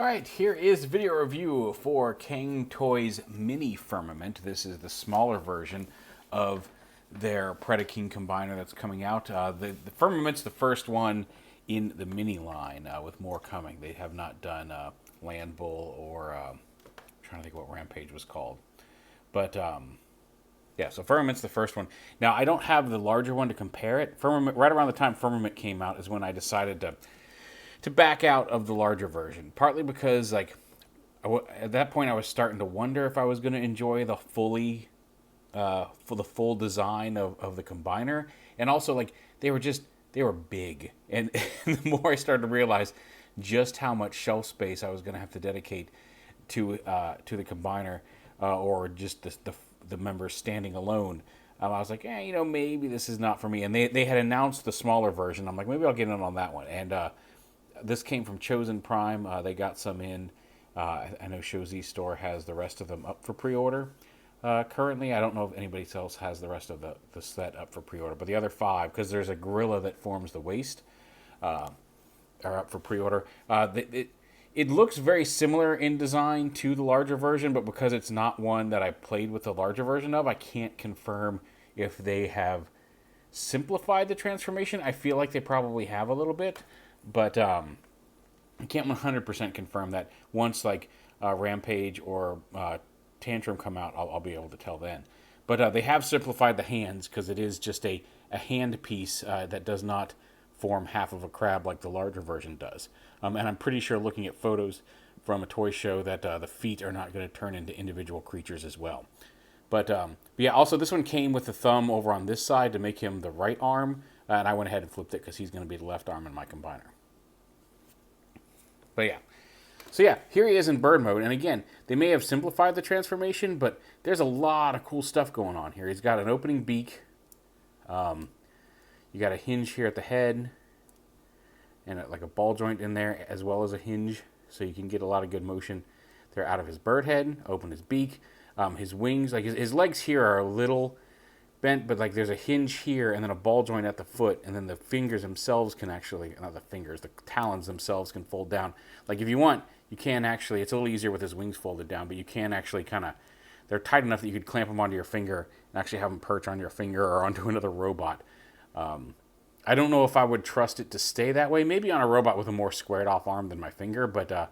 Alright, here is video review for Cang Toys Mini Firmament. This is the smaller version of their Predaking combiner that's coming out. The Firmament's the first one in the mini line, with more coming. They have not done Land Bull or I'm trying to think what Rampage was called. But yeah, so Firmament's the first one. Now, I don't have the larger one to compare it. Firmament, right around the time Firmament came out is when I decided to back out of the larger version. Partly because, like, at that point I was starting to wonder if I was going to enjoy the for the full design of the combiner. And also, like, they were big. And the more I started to realize just how much shelf space I was going to have to dedicate to the combiner, or just the members standing alone, I was like, maybe this is not for me. And they had announced the smaller version. I'm like, maybe I'll get in on that one. And this came from Chosen Prime. They got some in. I know Shozi Store has the rest of them up for pre-order. Currently, I don't know if anybody else has the rest of the set up for pre-order. But the other 5, because there's a gorilla that forms the waist, are up for pre-order. It looks very similar in design to the larger version, but because it's not one that I played with the larger version of, I can't confirm if they have simplified the transformation. I feel like they probably have a little bit, but I can't 100% confirm that. Once, like, Rampage or Tantrum come out, I'll be able to tell then. But they have simplified the hands, because it is just a hand piece that does not form half of a crab like the larger version does. And I'm pretty sure, looking at photos from a toy show, that the feet are not going to turn into individual creatures as well. But yeah, also this one came with the thumb over on this side to make him the right arm, and I went ahead and flipped it because he's going to be the left arm in my combiner. But yeah. So yeah, here he is in bird mode. And again, they may have simplified the transformation, but there's a lot of cool stuff going on here. He's got an opening beak. You got a hinge here at the head, and like a ball joint in there, as well as a hinge, so you can get a lot of good motion there out of his bird head. Open his beak. His wings, like his legs here are a little bent, but like there's a hinge here and then a ball joint at the foot, and then the fingers themselves can actually, not the fingers, the talons themselves can fold down. Like, if you want, you can actually, it's a little easier with his wings folded down, but you can actually kind of, they're tight enough that you could clamp them onto your finger and actually have them perch on your finger or onto another robot. I don't know if I would trust it to stay that way. Maybe on a robot with a more squared off arm than my finger, but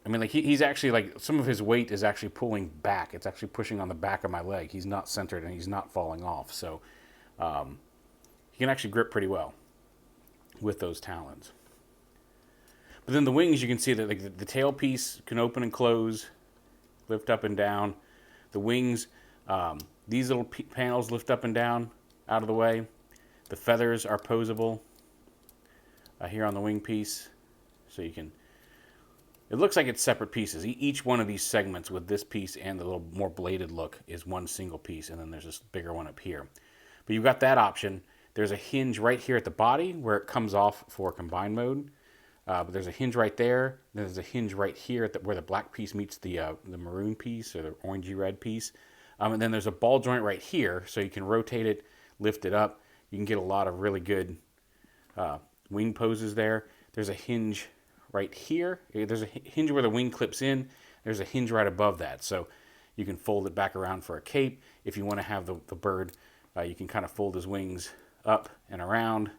I mean, like, he's actually, like, some of his weight is actually pulling back. It's actually pushing on the back of my leg. He's not centered and he's not falling off. So he can actually grip pretty well with those talons. But then the wings, you can see that, like, the tail piece can open and close, lift up and down. The wings, these little panels lift up and down out of the way. The feathers are posable here on the wing piece. So you can, it looks like it's separate pieces. Each one of these segments with this piece and the little more bladed look is one single piece, and then there's this bigger one up here. But you've got that option. There's a hinge right here at the body where it comes off for combine mode. But there's a hinge right there. There's a hinge right here at where the black piece meets the maroon piece or the orangey red piece. And then there's a ball joint right here, so you can rotate it, lift it up. You can get a lot of really good wing poses there. There's a hinge right here. There's a hinge where the wing clips in. There's a hinge right above that, so you can fold it back around for a cape. If you want to have the bird, you can kind of fold his wings up and around.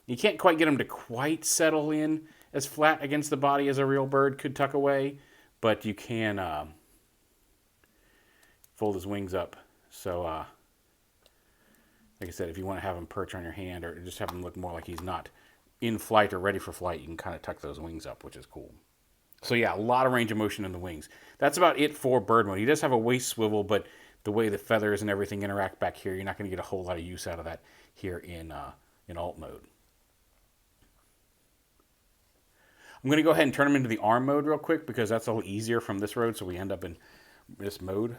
You can't quite get him to quite settle in as flat against the body as a real bird could tuck away, but you can fold his wings up. So, like I said, if you want to have him perch on your hand or just have him look more like he's not in flight or ready for flight, you can kind of tuck those wings up, which is cool. So yeah, a lot of range of motion in the wings. That's about it for bird mode. He does have a waist swivel, but the way the feathers and everything interact back here, you're not going to get a whole lot of use out of that here in alt mode. I'm going to go ahead and turn him into the arm mode real quick, because that's a little easier from this road, so we end up in this mode.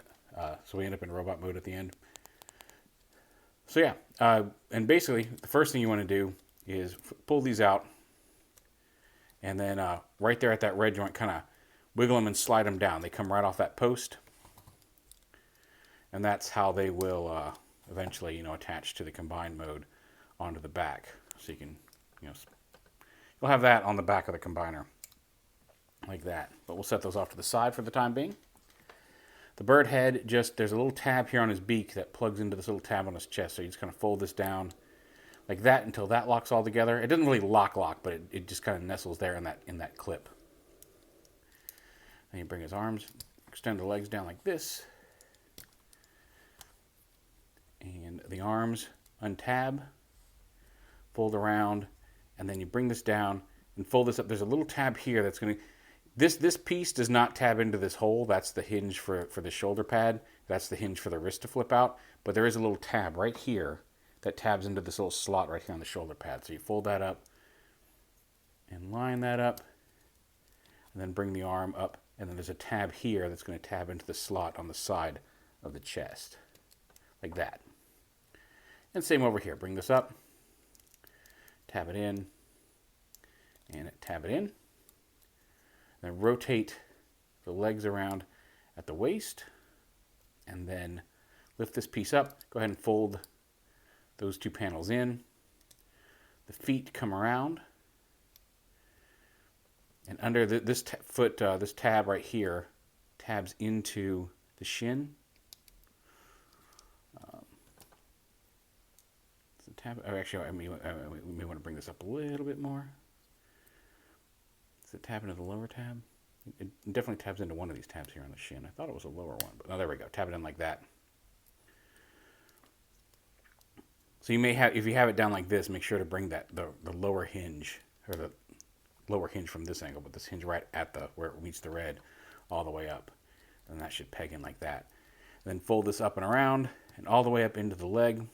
So we end up in robot mode at the end. So yeah, and basically the first thing you want to do is pull these out, and then right there at that red joint, kind of wiggle them and slide them down. They come right off that post, and that's how they will eventually, attach to the combined mode onto the back. So you can, you'll have that on the back of the combiner. like that. But we'll set those off to the side for the time being. The bird head, there's a little tab here on his beak that plugs into this little tab on his chest. So you just kind of fold this down like that until that locks all together. It doesn't really lock, but it just kind of nestles there in that clip. Then you bring his arms, extend the legs down like this. And the arms untab, fold around, and then you bring this down and fold this up. There's a little tab here that's going to... This piece does not tab into this hole. That's the hinge for the shoulder pad. That's the hinge for the wrist to flip out. But there is a little tab right here that tabs into this little slot right here on the shoulder pad. So you fold that up and line that up, and then bring the arm up. And then there's a tab here that's going to tab into the slot on the side of the chest, like that. And same over here. Bring this up, tab it in, and tab it in. Then rotate the legs around at the waist, and then lift this piece up. Go ahead and fold those two panels in. The feet come around, and under this tab right here tabs into the shin. Actually, we may want to bring this up a little bit more. Does it tab into the lower tab? It definitely tabs into one of these tabs here on the shin. I thought it was a lower one, but there we go. Tab it in like that. So you may have, if you have it down like this, make sure to bring the lower hinge, or the lower hinge from this angle, but this hinge right at where it meets the red, all the way up, and that should peg in like that. And then fold this up and around, and all the way up into the leg,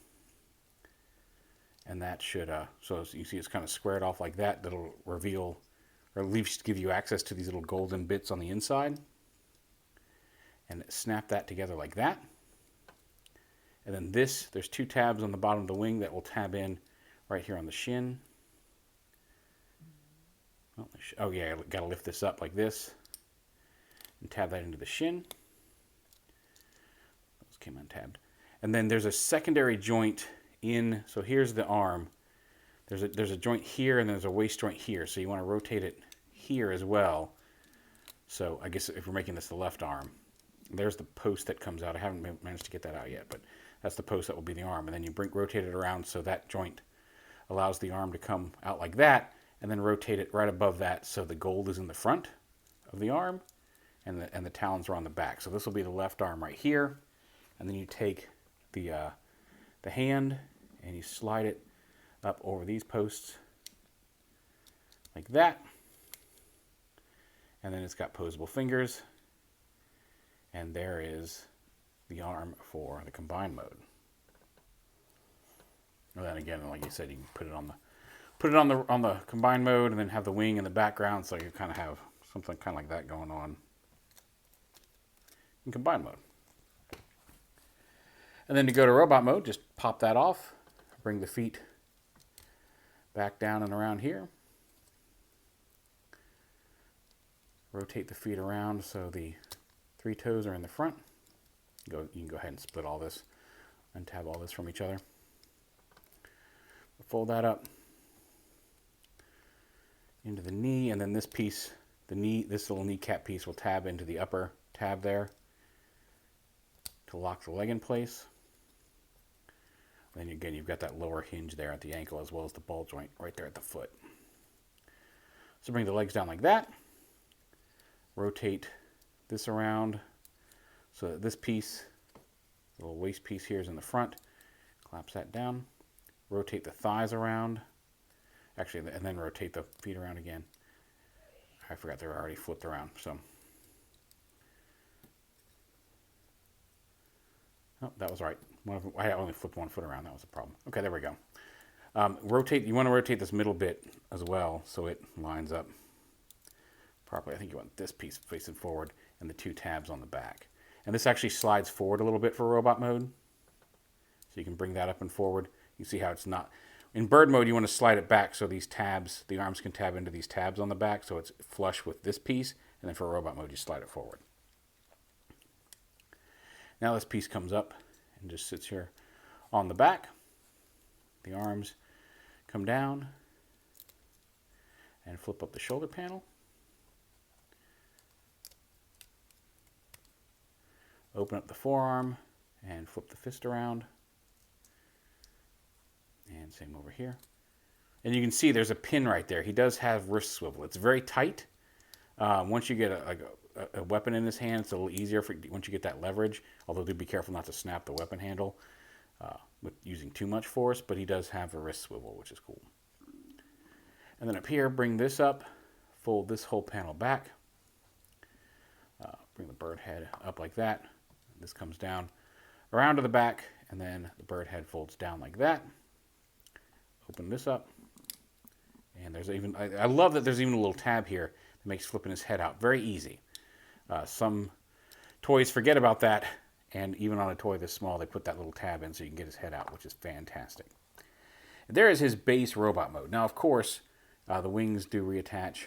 and that should so you see it's kind of squared off like that. That'll reveal, or at least give you access to these little golden bits on the inside. And snap that together like that. And then there's two tabs on the bottom of the wing that will tab in right here on the shin. Oh yeah, I gotta lift this up like this and tab that into the shin. Those came untabbed. And then there's a secondary joint in, so here's the arm. There's a joint here, and there's a waist joint here. So you want to rotate it here as well. So I guess if we're making this the left arm, there's the post that comes out. I haven't managed to get that out yet, but that's the post that will be the arm. And then you rotate it around so that joint allows the arm to come out like that, and then rotate it right above that so the gold is in the front of the arm, and the talons are on the back. So this will be the left arm right here, and then you take the hand and you slide it up over these posts like that, and then it's got posable fingers, and there is the arm for the combined mode. And then again, like you said, you can put it on the combined mode, and then have the wing in the background, so you kind of have something kind of like that going on in combined mode. And then to go to robot mode, just pop that off, bring the feet back down and around here. Rotate the feet around so the 3 toes are in the front. You can go ahead and split all this, untab all this from each other. Fold that up into the knee, and then this piece, this little kneecap piece will tab into the upper tab there to lock the leg in place. Then again, you've got that lower hinge there at the ankle, as well as the ball joint right there at the foot. So bring the legs down like that. Rotate this around so that this piece, the little waist piece here, is in the front. Collapse that down. Rotate the thighs around. Actually, and then rotate the feet around again. I forgot they were already flipped around. So, oh, that was right. I only flipped one foot around. That was a problem. Okay, there we go. Rotate. You want to rotate this middle bit as well so it lines up properly. I think you want this piece facing forward and the 2 tabs on the back. And this actually slides forward a little bit for robot mode. So you can bring that up and forward. You see how it's not. In bird mode, you want to slide it back so these tabs, the arms can tab into these tabs on the back, so it's flush with this piece. And then for robot mode, you slide it forward. Now this piece comes up and just sits here on the back. The arms come down and flip up the shoulder panel. open up the forearm and flip the fist around. And same over here. And you can see there's a pin right there. He does have wrist swivel. It's very tight. Once you get a weapon in his hand, it's a little easier once you get that leverage. Although do be careful not to snap the weapon handle with using too much force. But he does have a wrist swivel, which is cool. And then up here, bring this up. Fold this whole panel back. Bring the bird head up like that. This comes down around to the back. And then the bird head folds down like that. Open this up, and there's even, I love that there's even a little tab here that makes flipping his head out very easy. Some toys forget about that, and even on a toy this small, they put that little tab in so you can get his head out, which is fantastic. There is his base robot mode. Now, of course, the wings do reattach.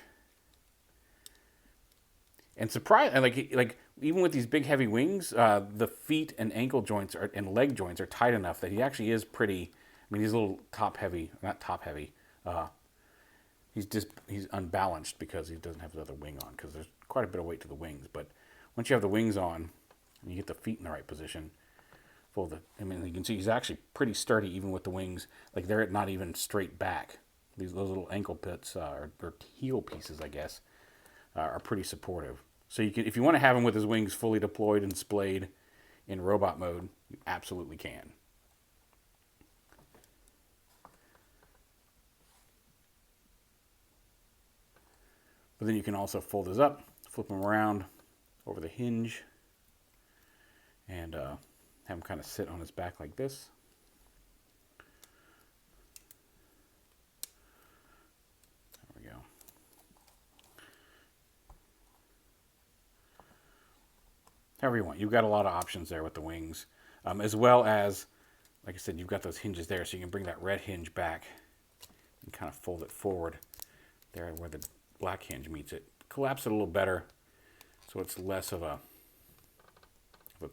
And like even with these big heavy wings, the feet and ankle joints and leg joints are tight enough that he actually is pretty. I mean, he's a little not top heavy. He's unbalanced because he doesn't have the other wing on, because there's quite a bit of weight to the wings. But once you have the wings on and you get the feet in the right position, I mean, you can see he's actually pretty sturdy even with the wings. Like they're not even straight back. Those little ankle pits or heel pieces, I guess, are pretty supportive. So you can, if you want to have him with his wings fully deployed and splayed in robot mode, you absolutely can. But then you can also fold this up, flip them around over the hinge, and have him kind of sit on his back like this. There we go. However you want. You've got a lot of options there with the wings, as well as, like I said, you've got those hinges there, so you can bring that red hinge back and kind of fold it forward there where the black hinge meets it. Collapse it a little better so it's less of a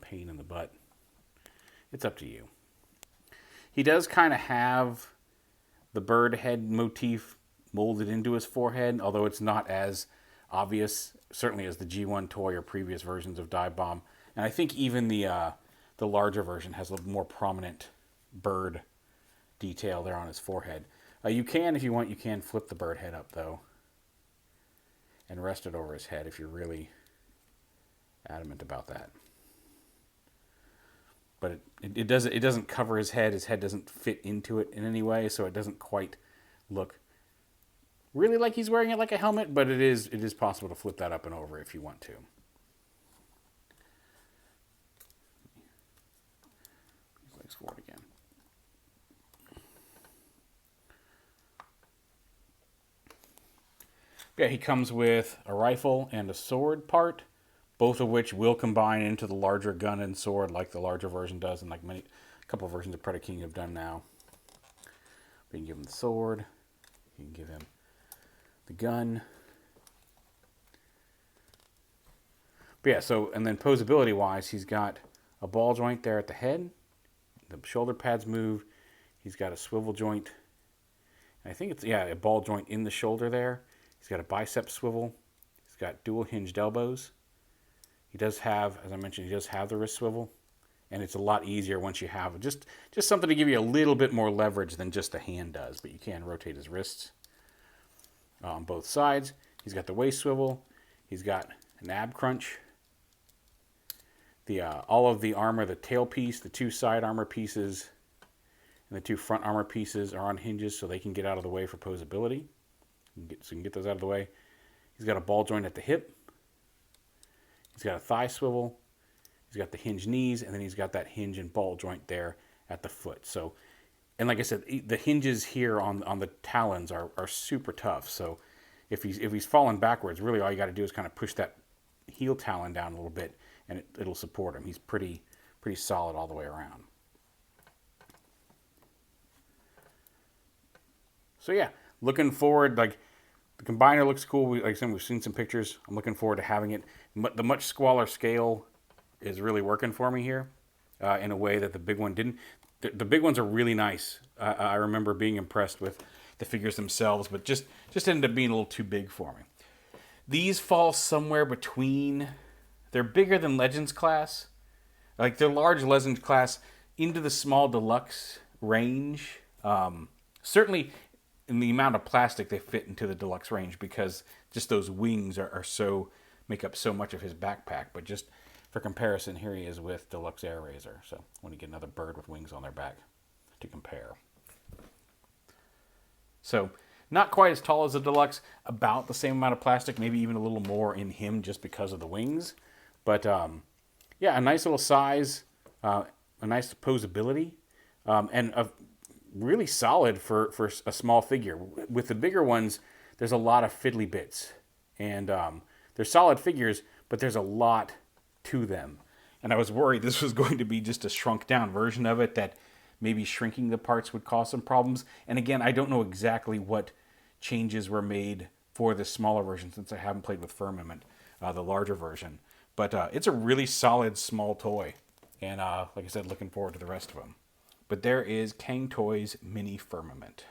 pain in the butt. It's up to you. He does kind of have the bird head motif molded into his forehead, although it's not as obvious, certainly as the G1 toy or previous versions of Dive Bomb. And I think even the larger version has a more prominent bird detail there on his forehead. You can, if you want, you can flip the bird head up though, and rest it over his head if you're really adamant about that. But it doesn't cover his head. His head doesn't fit into it in any way, so it doesn't quite look really like he's wearing it like a helmet, but it is possible to flip that up and over if you want to. Legs forward again. Yeah, he comes with a rifle and a sword part, both of which will combine into the larger gun and sword like the larger version does, and like a couple of versions of Predaking have done now. You can give him the sword, you can give him the gun. But yeah, so, and then posability wise, he's got a ball joint there at the head, the shoulder pads move, he's got a swivel joint, and I think it's, yeah, a ball joint in the shoulder there. He's got a bicep swivel. He's got dual hinged elbows. He does have, as I mentioned, he does have the wrist swivel. And it's a lot easier once you have just something to give you a little bit more leverage than just the hand does. But you can rotate his wrists on both sides. He's got the waist swivel. He's got an ab crunch. All of the armor, the tail piece, the two side armor pieces, and the two front armor pieces are on hinges so they can get out of the way for posability. So you can get those out of the way. He's got a ball joint at the hip. He's got a thigh swivel. He's got the hinge knees, and then he's got that hinge and ball joint there at the foot. So, and like I said, the hinges here on the talons are super tough. So if he's falling backwards, really all you got to do is kind of push that heel talon down a little bit, and it'll support him. He's pretty solid all the way around. So yeah, looking forward, like the combiner looks cool. Like I said, we've seen some pictures. I'm looking forward to having it. The much smaller scale is really working for me here in a way that the big one didn't. The big ones are really nice. I remember being impressed with the figures themselves, but just ended up being a little too big for me. These fall somewhere between, they're bigger than Legends class, like their large Legend class into the small deluxe range. Certainly, in the amount of plastic they fit into the deluxe range, because just those wings are so make up so much of his backpack. But just for comparison, here he is with Deluxe Air Razor. So when you get another bird with wings on their back to compare. So not quite as tall as the Deluxe, about the same amount of plastic, maybe even a little more in him just because of the wings. But yeah, a nice little size, a nice posability, and a really solid for a small figure. With the bigger ones, there's a lot of fiddly bits. And they're solid figures, but there's a lot to them. And I was worried this was going to be just a shrunk down version of it, that maybe shrinking the parts would cause some problems. And again, I don't know exactly what changes were made for the smaller version, since I haven't played with Firmament, the larger version. But it's a really solid small toy. And like I said, looking forward to the rest of them. But there is Cang Toys Mini Firmament.